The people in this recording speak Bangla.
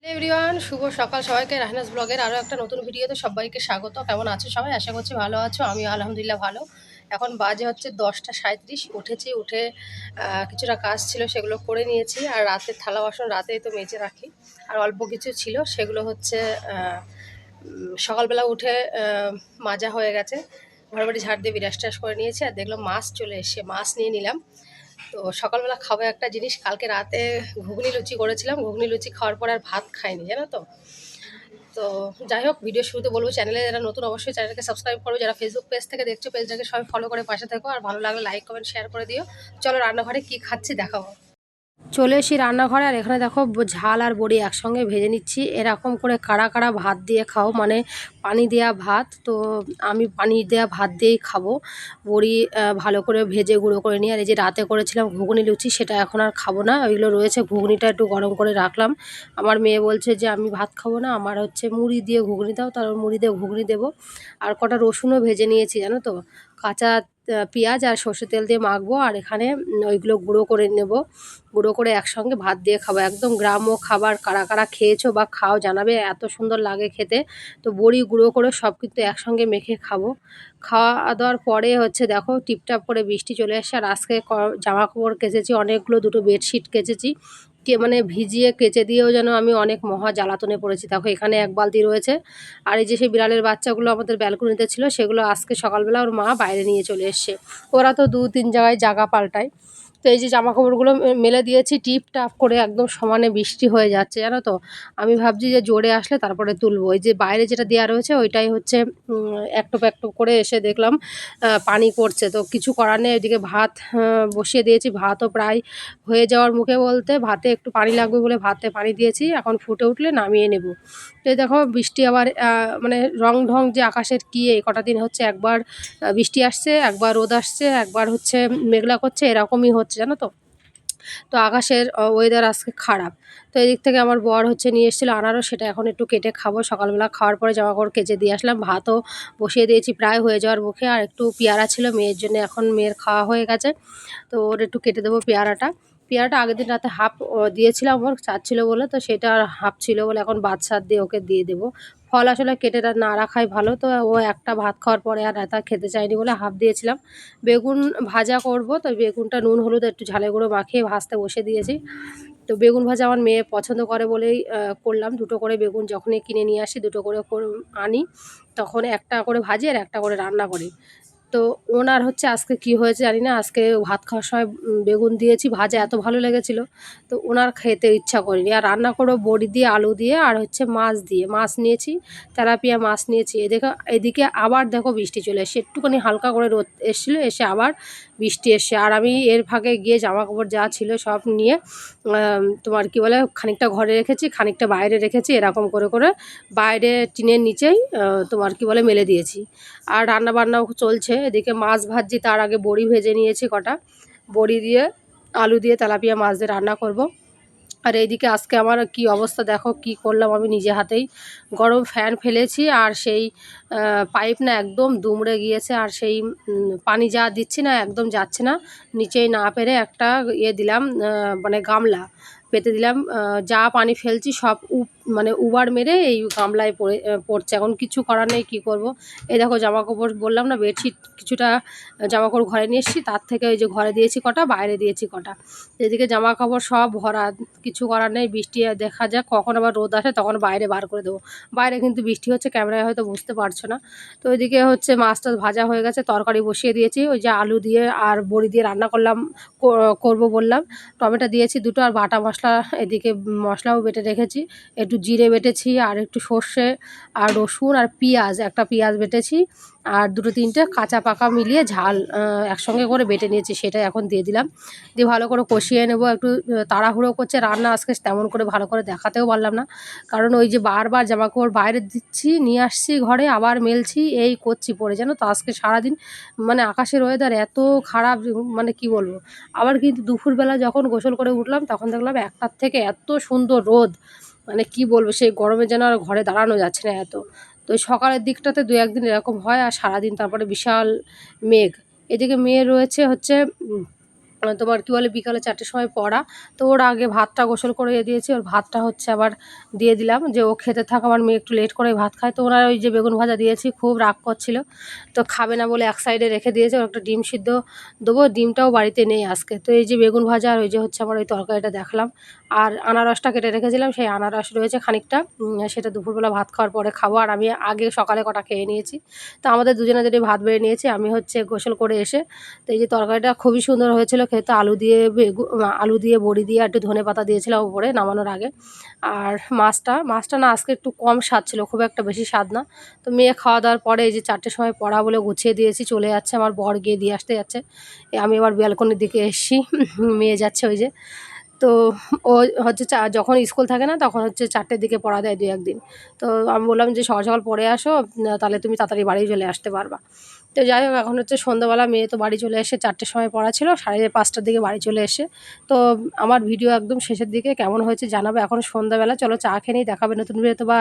এভরিওয়ান, শুভ সকাল সবাইকে। রাহনাস ব্লগের আরও একটা নতুন ভিডিওতে সবাইকে স্বাগত। কেমন আছো সবাই? আশা করছি ভালো আছো। আমিও আলহামদুলিল্লাহ ভালো। এখন বাজে হচ্ছে 10টা 37। উঠেছি, উঠে কিছুটা কাজ ছিল সেগুলো করে নিয়েছি। আর রাতের থালা বাসন রাতেই তো মেজে রাখি। আর অল্প কিছু ছিল সেগুলো হচ্ছে সকালবেলা উঠে মাজা হয়ে গেছে। ঘর বাড়ি ঝাড় দিয়ে বিরাস টাস করে নিয়েছি। আর দেখলাম মাছ চলে এসে মাছ নিয়ে নিলাম। তো সকালবেলা খাবো একটা জিনিস, কালকে রাতে ঘুগনি লুচি করেছিলাম। ঘুগনি লুচি খাওয়ার পর আর ভাত খাইনি, জানো তো। তো যাই হোক, ভিডিও শুরুতে বলবো, চ্যানেলে যারা নতুন অবশ্যই চ্যানেলকে সাবস্ক্রাইব করো। যারা ফেসবুক পেজ থেকে দেখছো পেজটাকে সবাই ফলো করে পাশে থেকো। আর ভালো লাগলে লাইক কমেন্ট শেয়ার করে দিও। চলো রান্নাঘরে কি খাচ্ছি দেখাবো। চলে এসি রান্নাঘরে। আর এখানে দেখো ঝাল আর বড়ি একসঙ্গে ভেজে নিচ্ছি। এরকম করে কাড়া কাড়া ভাত দিয়ে খাও, মানে পানি দেওয়া ভাত। তো আমি পানি দেওয়া ভাত দিয়েই খাবো। বড়ি ভালো করে ভেজে গুঁড়ো করে নিই। আর এই যে রাতে করেছিলাম ঘুগনি লুচি, সেটা এখন আর খাবো না, ওইগুলো রয়েছে। ঘুগনিটা একটু গরম করে রাখলাম। আমার মেয়ে বলছে যে আমি ভাত খাবো না, আমার হচ্ছে মুড়ি দিয়ে ঘুগনি দাও। তার মুড়ি দিয়ে ঘুগনি দেবো। আর কটা রসুনও ভেজে নিয়েছি, জানো তো। কাঁচা পেঁয়াজ আর সর্ষে তেল দিয়ে মাখবো। আর এখানে ওইগুলো গুঁড়ো করে নেব। গুঁড়ো করে একসঙ্গে ভাত দিয়ে খাবো। একদম গ্রাম্য খাবার। কারা কারা খেয়েছো বা খাও জানাবে, এত সুন্দর লাগে খেতে। তো বড়ি গুঁড়ো করে সব কিন্তু একসঙ্গে মেখে খাবো। খাওয়া দাওয়ার পরে হচ্ছে দেখো টিপটাপ করে বৃষ্টি চলে আসছে। আর আজকে জামা কাপড় কেচেছি অনেকগুলো, দুটো বেডশিট কেচেছি। মানে ভিজিয়ে কেচে দিয়েও যেন আমি অনেক মহা জ্বালাতনে পড়েছি। দেখো এখানে এক বালতি রয়েছে। আর এই যে সেই বিড়ালের বাচ্চাগুলো আমাদের ব্যালকনিতে ছিল, সেগুলো আজকে সকালবেলা ওর মা বাইরে নিয়ে চলে এসছে। ওরা তো 2-3 জায়গায় জায়গা পাল্টায়। তো এই যে জামা কাপড়গুলো মেলে দিয়েছি টিপ টাপ করে, একদম সমানে বৃষ্টি হয়ে যাচ্ছে, জানো তো। আমি ভাবছি যে জোরে আসলে তারপরে তুলবো। এই যে বাইরে যেটা দেওয়া রয়েছে ওইটাই হচ্ছে এক টোপ এক টোপ করে এসে দেখলাম পানি পড়ছে। তো কিছু করার নেই। ওইদিকে ভাত বসিয়ে দিয়েছি। ভাতও প্রায় হয়ে যাওয়ার মুখে, বলতে ভাতে একটু পানি লাগবে বলে ভাতে পানি দিয়েছি। এখন ফুটে উঠলে নামিয়ে নেব। তো এই দেখো বৃষ্টি আবার মানে রং ঢং যে আকাশের, কি এই কটা দিন হচ্ছে একবার বৃষ্টি আসছে, একবার রোদ আসছে, একবার হচ্ছে মেঘলা করছে, এরকমই হচ্ছে, জানো তো। তো আকাশের ওয়েদার আজকে খারাপ। তো এদিক থেকে আমার বর হচ্ছে নিয়ে এসেছিলো আনারস, সেটা এখন একটু কেটে খাবো। সকালবেলা খাওয়ার পরে জামা কাপড় কেচে দিয়ে আসলাম। ভাতও বসিয়ে দিয়েছি প্রায় হয়ে যাওয়ার মুখে। আর একটু পেয়ারা ছিল মেয়ের জন্য, এখন মেয়ের খাওয়া হয়ে গেছে। তো ওর একটু কেটে দেবো পেয়ারাটা। পেয়ারাটা আগের দিন রাতে হাফ দিয়েছিলাম, ওর চাচ্ছিল বলে। তো সেটা আর হাফ ছিল বলে এখন ভাত সাত দিয়ে ওকে দিয়ে দেবো। ফল আসলে কেটে না রাখাই ভালো। তো ও একটা ভাত খাওয়ার পরে আর রাতে খেতে চায়নি বলে হাফ দিয়েছিলাম। বেগুন ভাজা করব। তো বেগুনটা নুন হলুদ একটু ঝালের গুঁড়ো মাখিয়ে ভাজতে বসে দিয়েছি। তো বেগুন ভাজা আমার মেয়ে পছন্দ করে বলেই করলাম। দুটো করে বেগুন যখনই কিনে নিয়ে আসি, দুটো করে আনি, তখন একটা করে ভাজি আর একটা করে রান্না করি। তো ওনার হচ্ছে আজকে কি হয়েছে জানি না, আজকে ভাত খাওয়ার সময় বেগুন দিয়েছি, ভাজা এত ভালো লেগেছিল। তো ওনার খেতে ইচ্ছা করেনি। আর রান্না করবো বড়ি দিয়ে, আলু দিয়ে, আর হচ্ছে মাছ দিয়ে। মাছ নিয়েছি, তেলাপিয়া মাছ নিয়েছি। এদিকে আবার দেখো বৃষ্টি চলে এসে, একটুখানি হালকা করে রোদ এসেছিলো, এসে আবার বৃষ্টি এসছে। আর আমি এর ফাঁকে গিয়ে জামা কাপড় যা ছিল সব নিয়ে তোমার কি বলে, খানিকটা ঘরে রেখেছি, খানিকটা বাইরে রেখেছি, এরকম করে করে বাইরে টিনের নিচেই তোমার কি বলে মেলে দিয়েছি। আর রান্না বান্নাও চলছে। এদিকে মাছ ভাজছি, তার আগে বড়ি ভেজে নিয়েছি কটা। বড়ি দিয়ে, আলু দিয়ে, তেলাপিয়া মাছ দিয়ে রান্না করব। আর এইদিকে আজকে আমার কি অবস্থা দেখো, কি করলাম আমি নিজে হাতেই। গরম ফ্যান ফেলেছি, আর সেই পাইপ না একদম দুমড়ে গিয়েছে। আর সেই পানি যা দিচ্ছি না, একদম যাচ্ছে না। নিচেই না পেরে একটা দিলাম, মানে গামলা পেতে দিলাম। যা পানি ফেলছি সব মানে উবার মেরে এই গামলায় পড়ছে। এখন কিছু করার নেই, কী করব। এই দেখো জামা কাপড় বললাম না, বেডশিট কিছুটা জামা কাপড় ঘরে নিয়ে এসেছি, তার থেকে ওই যে ঘরে দিয়েছি কটা, বাইরে দিয়েছি কটা। এদিকে জামা কাপড় সব ভরা। কিছু করার নেই, বৃষ্টি দেখা যাক, কখন আবার রোদ আসে তখন বাইরে বার করে দেবো। বাইরে কিন্তু বৃষ্টি হচ্ছে, ক্যামেরায় হয়তো বুঝতে পারছো না। তো ওইদিকে হচ্ছে মাছ টাছ ভাজা হয়ে গেছে, তরকারি বসিয়ে দিয়েছি। ওই যে আলু দিয়ে আর বড়ি দিয়ে রান্না করলাম, করবো বললাম। টমেটো দিয়েছি দুটো, আর বাটা মশলা এদিকে মশলাও বেটে রেখেছি। একটু জিরে বেটেছি, আর একটু সর্ষে আর রসুন আর পেঁয়াজ, একটা পেঁয়াজ বেটেছি, আর দুটো তিনটে কাঁচা পাকা মিলিয়ে ঝাল একসঙ্গে করে বেটে নিয়েছি, সেটা এখন দিয়ে দিলাম। দিয়ে ভালো করে কষিয়ে নেব। একটু তাড়াহুড়ো করছে রান্না, আজকে তেমন করে ভালো করে দেখাতেও পারলাম না, কারণ ওই যে বারবার জামাকাপড় বাইরে দিচ্ছি, নিয়ে আসছি ঘরে, আবার মেলছি, এই করছি পরে, জানো তো। আজকে সারাদিন মানে আকাশের ওয়েদার এত খারাপ, মানে কি বলবো। আবার কিন্তু দুপুরবেলা যখন গোসল করে উঠলাম, তখন দেখলাম 1টার থেকে এত সুন্দর রোদ, মানে কি বলবো, সেই গরমে যেন আর ঘরে দাঁড়ানো যাচ্ছে না এত। তো সকালের দিকটাতে 2-1 দিন এরকম হয়, আর সারাদিন তারপরে বিশাল মেঘ। এদিকে মেয়ে রয়েছে হচ্ছে তোমার কী বলে বিকালে 4টের সময় পড়া। তো ওর আগে ভাতটা গোসল করিয়ে দিয়েছি। ওর ভাতটা হচ্ছে আবার দিয়ে দিলাম যে ও খেতে থাক, আমার মেয়ে একটু লেট করেই ভাত খায়। তো ওরা ওই যে বেগুন ভাজা দিয়েছি, খুব রাগ করছিল। তো খাবে না বলে এক সাইডে রেখে দিয়েছে। ওর একটা ডিম সিদ্ধ দেবো, ডিমটাও বাড়িতে নেই আজকে। তো এই যে বেগুন ভাজা আর ওই যে হচ্ছে আমার ওই তরকারিটা দেখালাম। আর আনারসটা কেটে রেখেছিলাম, সেই আনারস রয়েছে খানিকটা, সেটা দুপুরবেলা ভাত খাওয়ার পরে খাবো। আর আমি আগে সকালে কটা খেয়ে নিয়েছি। তো আমাদের দুজনেদেরই ভাত বেড়ে নিয়েছি। আমি হচ্ছে গোসল করে এসে, তো এই যে তরকারিটা খুবই সুন্দর হয়েছিল খেতে, আলু দিয়ে বড়ি দিয়ে আর একটু ধনেপাতা দিয়েছিলাম উপরে নামানোর আগে। আর মাছটা না আজকে একটু কম স্বাদ ছিল, খুব একটা বেশি স্বাদ না। তো মেয়ে খাওয়া দাওয়ার পরে এই যে 4টের সময় পড়া বলে গুছিয়ে দিয়েছি, চলে যাচ্ছে। আমার বর গিয়ে দিয়ে আসতে যাচ্ছে। আমি আবার ব্যালকনির দিকে এসেছি, মেয়ে যাচ্ছে ওই যে। তো ও হচ্ছে যখন স্কুল থাকে না তখন হচ্ছে 4টের দিকে পড়া দেয় 2-1 দিন। তো আমি বললাম যে সকাল সকাল পড়ে আসো, তাহলে তুমি তাড়াতাড়ি বাড়ি চলে আসতে পারবা। তো যাই হোক, এখন হচ্ছে সন্ধ্যাবেলা, মেয়ে তো বাড়ি চলে এসে 4টের সময় পড়া ছিল, 5:30টার দিকে বাড়ি চলে এসে। তো আমার ভিডিও একদম শেষের দিকে, কেমন হয়েছে জানাবে। এখন সন্ধ্যাবেলা, চলো চা খেয়ে নিই, দেখাবে নতুন ভিডিওতে। বাই।